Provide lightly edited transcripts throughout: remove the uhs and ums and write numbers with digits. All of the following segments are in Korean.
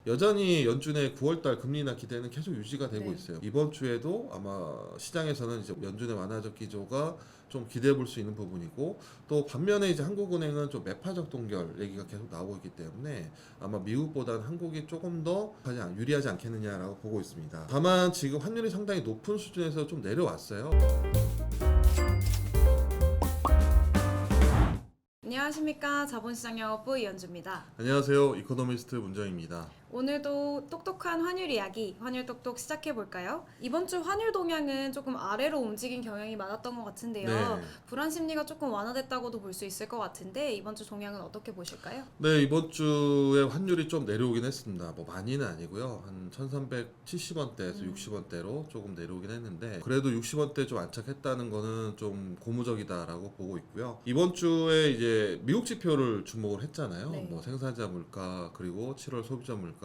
여전히 연준의 9월달 금리 인하 기대는 계속 유지가 되고 네. 있어요. 이번 주에도 아마 시장에서는 이제 연준의 완화적 기조가 좀 기대해 볼 수 있는 부분이고, 또 반면에 이제 한국은행은 좀 매파적 동결 얘기가 계속 나오고 있기 때문에 아마 미국보다는 한국이 조금 더 유리하지 않겠느냐라고 보고 있습니다. 다만 지금 환율이 상당히 높은 수준에서 좀 내려왔어요. 안녕하십니까. 자본시장영업부 이현주입니다. 안녕하세요. 이코노미스트 문정입니다. 오늘도 똑똑한 환율 이야기, 환율 똑똑 시작해볼까요? 이번 주 환율 동향은 조금 아래로 움직인 경향이 많았던 것 같은데요. 네. 불안 심리가 조금 완화됐다고도 볼 수 있을 것 같은데 이번 주 동향은 어떻게 보실까요? 네, 이번 주에 환율이 좀 내려오긴 했습니다. 뭐 많이는 아니고요. 한 1370원대에서 60원대로 조금 내려오긴 했는데, 그래도 60원대 좀 안착했다는 거는 좀 고무적이다라고 보고 있고요. 이번 주에 이제 미국 지표를 주목을 했잖아요. 네. 뭐 생산자 물가, 그리고 7월 소비자 물가,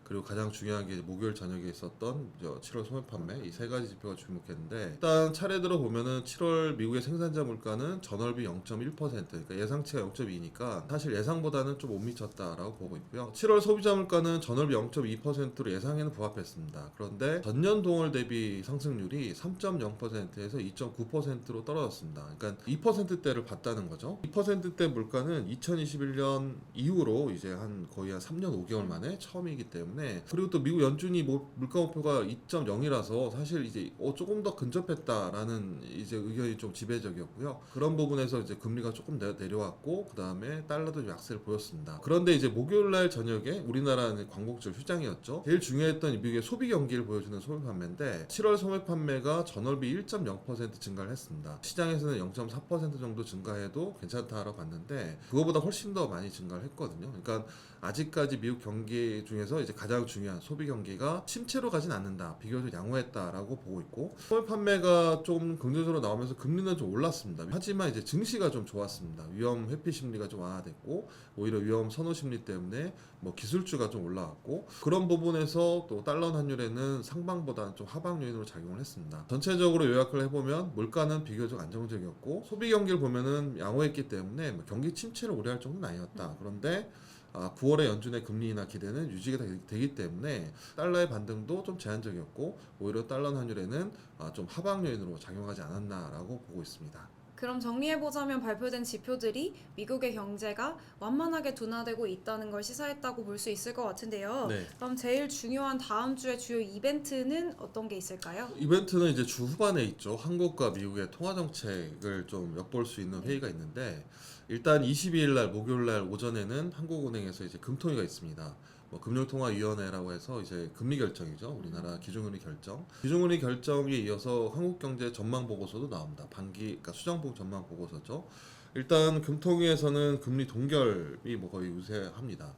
그리고 가장 중요한 게 목요일 저녁에 있었던 7월 소매 판매, 이 세 가지 지표가 주목했는데, 일단 차례대로 보면은 7월 미국의 생산자 물가는 전월비 0.1%, 그러니까 예상치가 0.2니까 사실 예상보다는 좀 못 미쳤다라고 보고 있고요. 7월 소비자 물가는 전월비 0.2%로 예상에는 부합했습니다. 그런데 전년 동월 대비 상승률이 3.0%에서 2.9%로 떨어졌습니다. 그러니까 2%대를 봤다는 거죠. 2%대 물가는 2021년 이후로 이제 거의 한 3년 5개월 만에 처음이기 때문에, 그리고 또 미국 연준이 물가 목표가 2.0이라서 사실 이제 조금 더 근접했다라는 이제 의견이 좀 지배적이었고요. 그런 부분에서 이제 금리가 조금 내려왔고, 그 다음에 달러도 약세를 보였습니다. 그런데 이제 목요일날 저녁에 우리나라는 광복절 휴장이었죠. 제일 중요했던 미국의 소비 경기를 보여주는 소매 판매인데, 7월 소매 판매가 전월비 1.0% 증가를 했습니다. 시장에서는 0.4% 정도 증가해도 괜찮다라고 봤는데, 그거보다 훨씬 더 많이 증가를 했거든요. 그러니까 아직까지 미국 경기 중에서 이제 가장 중요한 소비 경기가 침체로 가진 않는다, 비교적 양호했다라고 보고 있고, 소매 판매가 좀 긍정적으로 나오면서 금리는 좀 올랐습니다. 하지만 이제 증시가 좀 좋았습니다. 위험 회피 심리가 좀 완화됐고, 오히려 위험 선호 심리 때문에 뭐 기술주가 좀 올라왔고, 그런 부분에서 또 달러 환율에는 상방보다는 좀 하방 요인으로 작용을 했습니다. 전체적으로 요약을 해보면 물가는 비교적 안정적이었고, 소비 경기를 보면은 양호했기 때문에 뭐 경기 침체를 우려할 정도는 아니었다. 그런데 9월에 연준의 금리 인하 기대는 유지가 되기 때문에 달러의 반등도 좀 제한적이었고, 오히려 달러 환율에는 좀 하방 요인으로 작용하지 않았나라고 보고 있습니다. 그럼 정리해보자면 발표된 지표들이 미국의 경제가 완만하게 둔화되고 있다는 걸 시사했다고 볼 수 있을 것 같은데요. 네. 그럼 제일 중요한 다음 주의 주요 이벤트는 어떤 게 있을까요? 이벤트는 이제 주 후반에 있죠. 한국과 미국의 통화 정책을 좀 엿볼 수 있는 회의가 있는데, 일단 22일 날 목요일 날 오전에는 한국은행에서 이제 금통위가 있습니다. 뭐 금융통화위원회라고 해서 이제 금리 결정이죠. 우리나라 기준금리 결정. 기준금리 결정에 이어서 한국경제 전망 보고서도 나옵니다. 그러니까 수정부 전망 보고서죠. 일단 금통위에서는 금리 동결이 뭐 거의 우세합니다.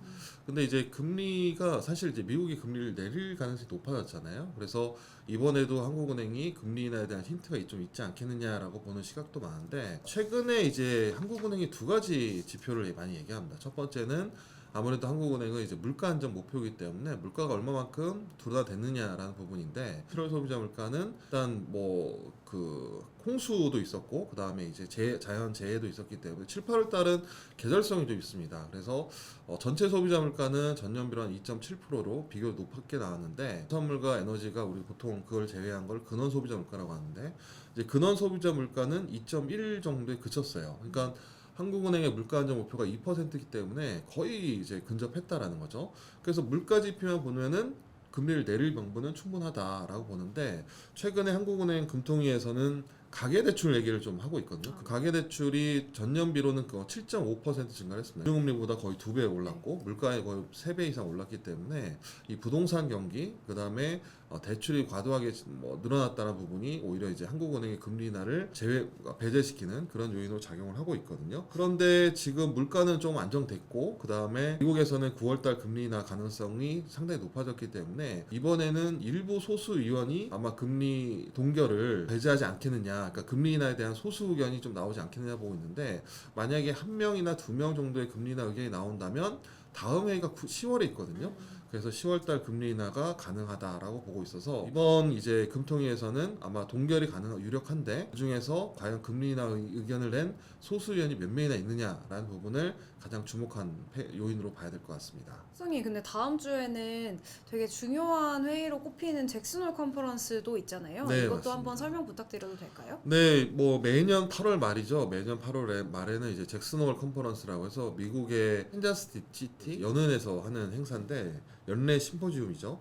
근데 이제 금리가 사실 이제 미국이 금리를 내릴 가능성이 높아졌잖아요. 그래서 이번에도 한국은행이 금리 인하에 대한 힌트가 좀 있지 않겠느냐라고 보는 시각도 많은데, 최근에 이제 한국은행이 두 가지 지표를 많이 얘기합니다. 첫 번째는 아무래도 한국은행은 이제 물가 안정 목표이기 때문에 물가가 얼마만큼 둔화됐느냐라는 부분인데, 7월 소비자 물가는 일단 뭐 홍수도 있었고, 그 다음에 이제 자연 재해도 있었기 때문에 7, 8월 달은 계절성이 좀 있습니다. 그래서 전체 소비자 물가는 전년비로 한 2.7%로 비교적 높게 나왔는데, 수산물과 에너지가 우리 보통 그걸 제외한 걸 근원 소비자 물가라고 하는데, 이제 근원 소비자 물가는 2.1 정도에 그쳤어요. 그러니까 한국은행의 물가 안정 목표가 2%이기 때문에 거의 이제 근접했다라는 거죠. 그래서 물가 지표만 보면은 금리를 내릴 명분은 충분하다라고 보는데, 최근에 한국은행 금통위에서는 가계대출 얘기를 좀 하고 있거든요. 그 가계대출이 전년비로는 7.5% 증가했습니다. 기준금리보다 거의 2배 올랐고, 물가에 거의 3배 이상 올랐기 때문에 이 부동산 경기, 그 다음에 대출이 과도하게 늘어났다는 부분이 오히려 이제 한국은행의 금리 인하를 배제시키는 그런 요인으로 작용을 하고 있거든요. 그런데 지금 물가는 좀 안정됐고, 그 다음에 미국에서는 9월달 금리 인하 가능성이 상당히 높아졌기 때문에 이번에는 일부 소수 의원이 아마 금리 동결을 배제하지 않겠느냐, 그러니까 금리 인하에 대한 소수 의견이 좀 나오지 않겠느냐 보고 있는데, 만약에 한 명이나 두 명 정도의 금리 인하 의견이 나온다면 다음 회의가 10월에 있거든요. 그래서 10월달 금리 인하가 가능하다라고 보고 있어서 이번 이제 금통위에서는 아마 동결이 유력한데 그중에서 과연 금리 인하 의견을 낸 소수 의원이 몇 명이나 있느냐라는 부분을 가장 주목한 요인으로 봐야 될 것 같습니다. 수석님, 근데 다음 주에는 되게 중요한 회의로 꼽히는 잭슨홀 컨퍼런스도 있잖아요. 네, 이것도 맞습니다. 한번 설명 부탁드려도 될까요? 네, 뭐 매년 8월 말이죠. 매년 8월 말에는 이제 잭슨홀 컨퍼런스라고 해서 미국의 캔자스 시티 연은에서 하는 행사인데 연례 심포지움이죠.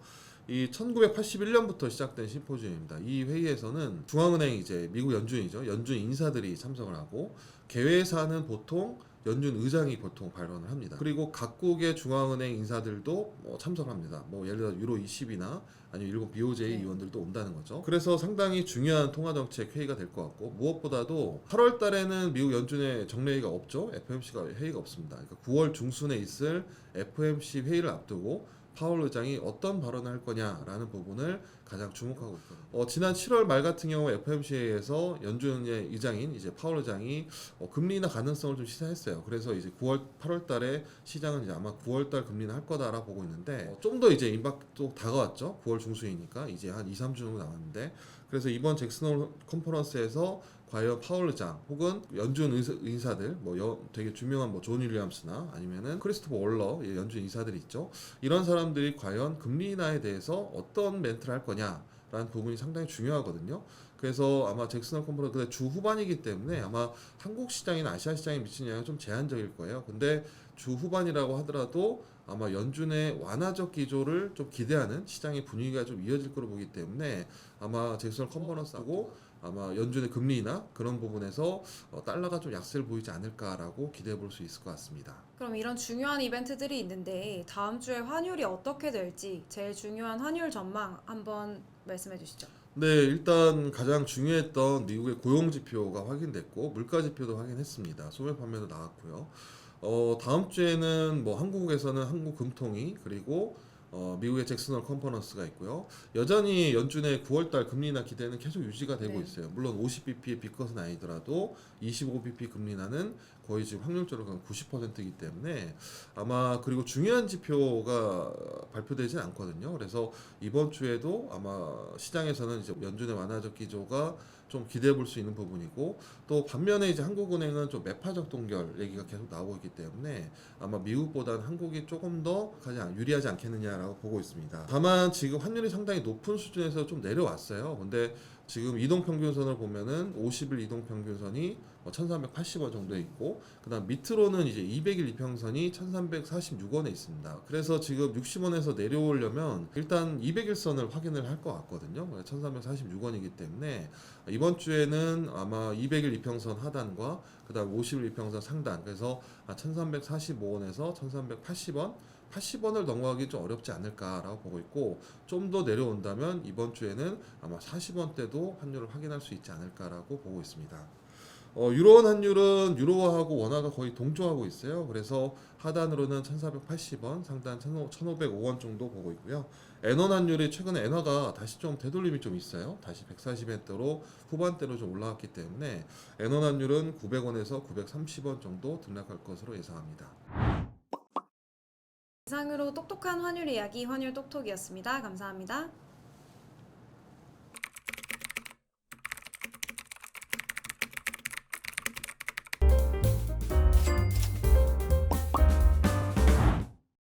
이 1981년부터 시작된 심포지움입니다. 이 회의에서는 중앙은행 이제 미국 연준이죠. 연준 인사들이 참석을 하고 개회사는 보통 연준 의장이 보통 발언을 합니다. 그리고 각국의 중앙은행 인사들도 참석합니다. 뭐 예를 들어 유로 20이나 아니면 일본 BOJ 네. 의원들도 온다는 거죠. 그래서 상당히 중요한 통화정책 회의가 될 것 같고 무엇보다도 8월 달에는 미국 연준의 정례회의가 없죠. FOMC가 회의가 없습니다. 그러니까 9월 중순에 있을 FOMC 회의를 앞두고 파월 의장이 어떤 발언을 할 거냐라는 부분을 가장 주목하고 있거든요. 지난 7월 말 같은 경우 FOMC에서 연준의 의장인 이제 파월 의장이 금리 인하 가능성을 좀 시사했어요. 그래서 이제 8월 달에 시장은 이제 아마 9월 달 금리 인하 할 거다라고 보고 있는데 좀 더 이제 임박도 다가왔죠. 9월 중순이니까 이제 한 2, 3주 정도 남았는데 그래서 이번 잭슨홀 컨퍼런스에서 과연 파월 의장 혹은 연준 인사들 되게 유명한 존 윌리엄스나 아니면은 크리스토퍼 월러 연준 인사들이 있죠. 이런 사람들이 과연 금리 인하에 대해서 어떤 멘트를 할 거냐라는 부분이 상당히 중요하거든요. 그래서 아마 잭슨홀 컨퍼런스 주 후반이기 때문에 아마 한국 시장이나 아시아 시장에 미치는 영향이 좀 제한적일 거예요. 근데 주 후반이라고 하더라도 아마 연준의 완화적 기조를 좀 기대하는 시장의 분위기가 좀 이어질 거로 보기 때문에 아마 잭슨홀 컨퍼런스하고 아마 연준의 금리 인하 그런 부분에서 달러가 좀 약세를 보이지 않을까라고 기대해 볼 수 있을 것 같습니다. 그럼 이런 중요한 이벤트들이 있는데 다음 주에 환율이 어떻게 될지 제일 중요한 환율 전망 한번 말씀해 주시죠. 네, 일단 가장 중요했던 미국의 고용 지표가 확인됐고 물가 지표도 확인했습니다. 소매 판매도 나왔고요. 다음 주에는 뭐 한국에서는 한국 금통위 그리고 미국의 잭슨홀 컨퍼런스가 있고요. 여전히 연준의 9월달 금리 인하 기대는 계속 유지가 되고 네. 있어요. 물론 50bp의 빅컷은 아니더라도 25bp 금리 인하는 거의 지금 확률적으로 90%이기 때문에 아마 그리고 중요한 지표가 발표되진 않거든요. 그래서 이번 주에도 아마 시장에서는 이제 연준의 완화적 기조가 좀 기대해 볼 수 있는 부분이고 또 반면에 이제 한국은행은 좀 매파적 동결 얘기가 계속 나오고 있기 때문에 아마 미국보다는 한국이 조금 더 가장 유리하지 않겠느냐라고 보고 있습니다. 다만 지금 환율이 상당히 높은 수준에서 좀 내려왔어요. 근데 지금 이동평균선을 보면은 50일 이동평균선이 1380원 정도에 있고 그다음 밑으로는 이제 200일 이평선이 1346원에 있습니다. 그래서 지금 60원에서 내려오려면 일단 200일선을 확인을 할 것 같거든요. 1346원이기 때문에 이번 주에는 아마 200일 이평선 하단과 그다음 50일 이평선 상단 그래서 1345원에서 1380원 80원을 넘어가기 좀 어렵지 않을까라고 보고 있고 좀 더 내려온다면 이번 주에는 아마 40원대도 환율을 확인할 수 있지 않을까라고 보고 있습니다. 유로원 환율은 유로화하고 원화가 거의 동조하고 있어요. 그래서 하단으로는 1480원, 상단 1505원 정도 보고 있고요. 엔원 환율이 최근에 엔화가 다시 좀 되돌림이 좀 있어요. 다시 140엔대로 후반대로 좀 올라왔기 때문에 엔원 환율은 900원에서 930원 정도 등락할 것으로 예상합니다. 이상으로 똑똑한 환율 이야기 환율 똑똑이었습니다. 감사합니다.